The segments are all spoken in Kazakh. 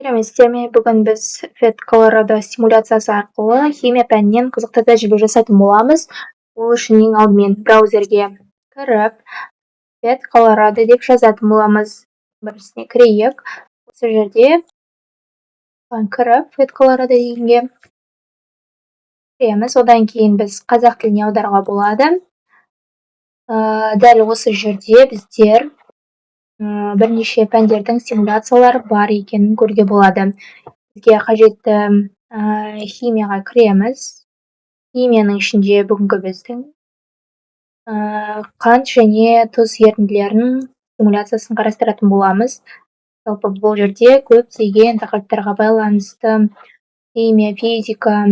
сәлеметсіздер ме? Бүгін біз фет Колорадо стимуляциясы арқылы химия пәнінен қызықты тәжірибе жасайтын боламыз. Ол үшін ең алдымен браузерге кіріп, фет Колорадо деп жазатын боламыз. Бірісіне кірейік. Осы жерде кіріп, фет Колорадо дегенге кіреміз. Одан кейін біз қазақ тіліне аударуға болады. Дәл осы жерде біздер бірнеше пәндердің стимуляциялары бар екенін көруге болады. Бізге қажетті химияға кіреміз. Химияның ішінде бүгінгі біздің қант және тұз ерітінділерінің стимуляциясын қарастыратын боламыз. Жалпы бұл жерде көптеген тақырыптарға байланысты химия, физика,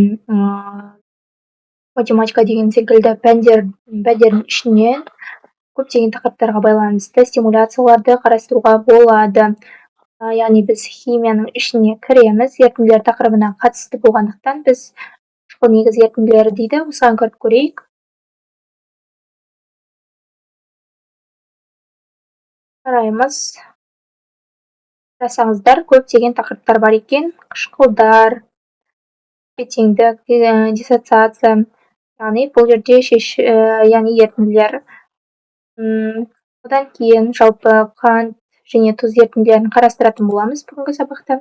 математика деген секілді пәндердің ішінен көптеген тақырыптарға байланысты стимуляцияларды қарастыруға болады. Яғни біз химияның ішіне кіреміз, ерітінділер тақырыбына қатысты болғандықтан біз қышқыл негіз ерітінділері дейді. Осыған кіріп көрейік. Қараймыз. Қарасаңыздар, көптеген тақырыптар бар екен. Қышқылдар, теңдік, диссоциация. Яғни бұл жерде яғни ерітінділер. Одан кейін жалпы қант және тұз ерітінділерін қарастыратын боламыз бүгінгі сабақта.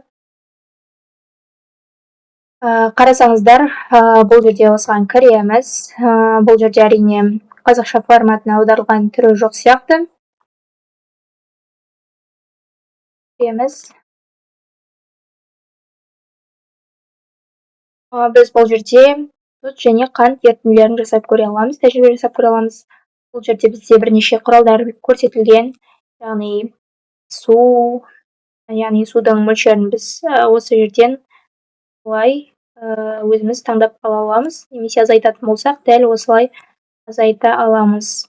Қарасаңыздар, бұл жерде осыған кіреміз. Бұл жерде әрине қазақша форматына аударылған түрі жоқ сияқты. Кіреміз. Біз бұл жерде тұз және қант ерітінділерін жасап көре аламыз, тәжірибе жасап көре аламыз. Бұл жерде бізде бірнеше құралдар көрсетілген, яғни яғни судың мөлшерін біз осы жерден былай өзіміз таңдап ала аламыз, немесе азайтатын болсақ, дәл осылай азайта аламыз.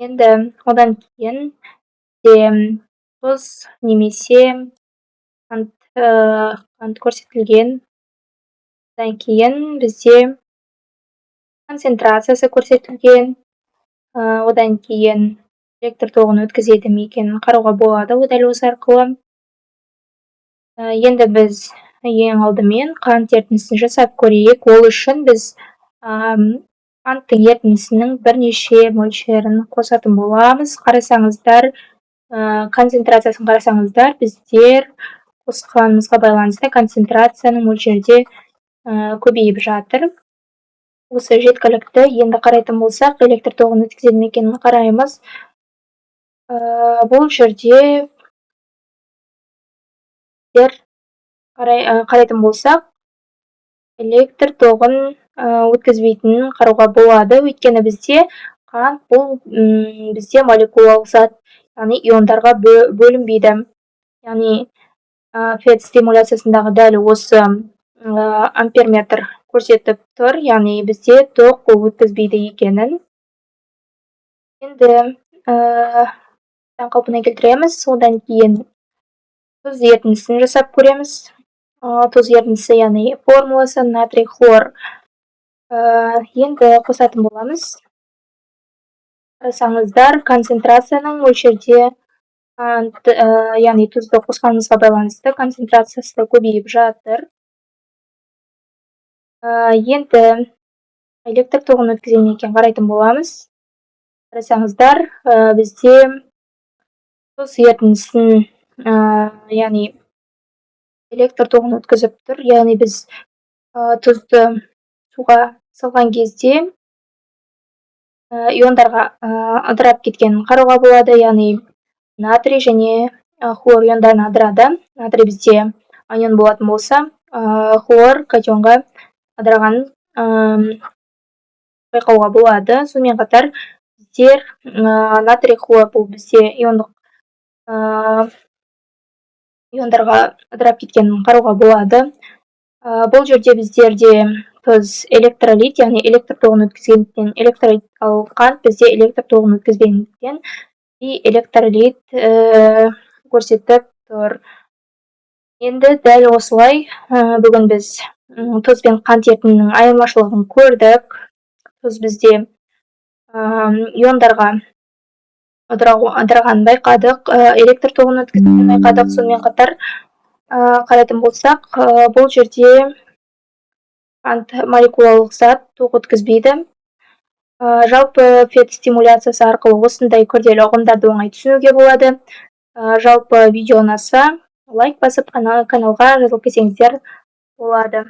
Енді одан кейін тұз немесе қант көрсетілген. Одан кейін бізде концентрациясы көрсетілген. Одан кейін электр тоғын өткізеді ме екенін қарауға болады дәл осы арқылы. Енді біз ең алдымен қант ерітіндісін жасап көрейік. Ол үшін біз қанттың ерітіндісінің бірнеше мөлшерін қосатын боламыз. Қарасаңыздар, концентрациясын қарасаңыздар, біздер қосқанымызға байланысты концентрацияның мөлшерде көбейіп жатыр. Осы жеткілікті. Енді қарайтын болсақ, электр тоғын өткізеді ме екенін қараймыз. Бұл жерде қарайтын болсақ, электр тоғын өткізбейтінін қарауға болады. Өйткені бізде қант бұл бізде молекулалық зат, яғни иондарға бөлінбейді. Яғни фет стимуляциясындағы дәл осы амперметр көрсетіп тұр, яғни бізде тоқ өткізбейді екенін. Енді қалпына келтіреміз. Одан кейін тұз ерітіндісін жасап көреміз. Тұз ерітіндісі, яғни формуласы натрий хлор. Енді қосатын боламыз. Қарасаңыздар, концентрацияның мөлшерде яғни тұзды қосқанымызға байланысты концентрациясы көбейіп жатыр. Енді электр тоғын өткізеді ме екен қарайтын боламыз. Қарасаңыздар, бізде тұз ерітіндісін яғни электр тоғын өткізіп тұр. Яғни біз тұзды суға салған кезде иондарға ыдырап кеткенін қарауға болады. Яғни натрий және хлор иондарын ыдырады. Натрий бізде анион болатын болса, хлор катионға ыдырағанын байқауға болады. Сонымен қатар біздер натрий хлор бұл бізде иондарға ыдырап кеткенін қарауға болады. Бұл жерде біздерде тұз электролит, яғни электр тоғын өткізгендіктен электролит, ал қант бізде электр тоғын өткізбегендіктен электролит көрсетіп тұр. Енді дәл осылай бүгін біз тұз бен қант ерітіндінің айырмашылығын көрдік. Тұз бізде иондарға ыдырағанын байқадық, электр тоғын өткізгенін байқадық. Сонымен қатар қарайтын болсақ, бұл жерде қант молекулалық зат тоқ өткізбейді. Жалпы фет стимуляциясы арқылы осындай күрделі ұғымдарды оңай түсінуге болады. Жалпы видео ұнаса лайк басып каналға жазылып кетсеңіздер болады.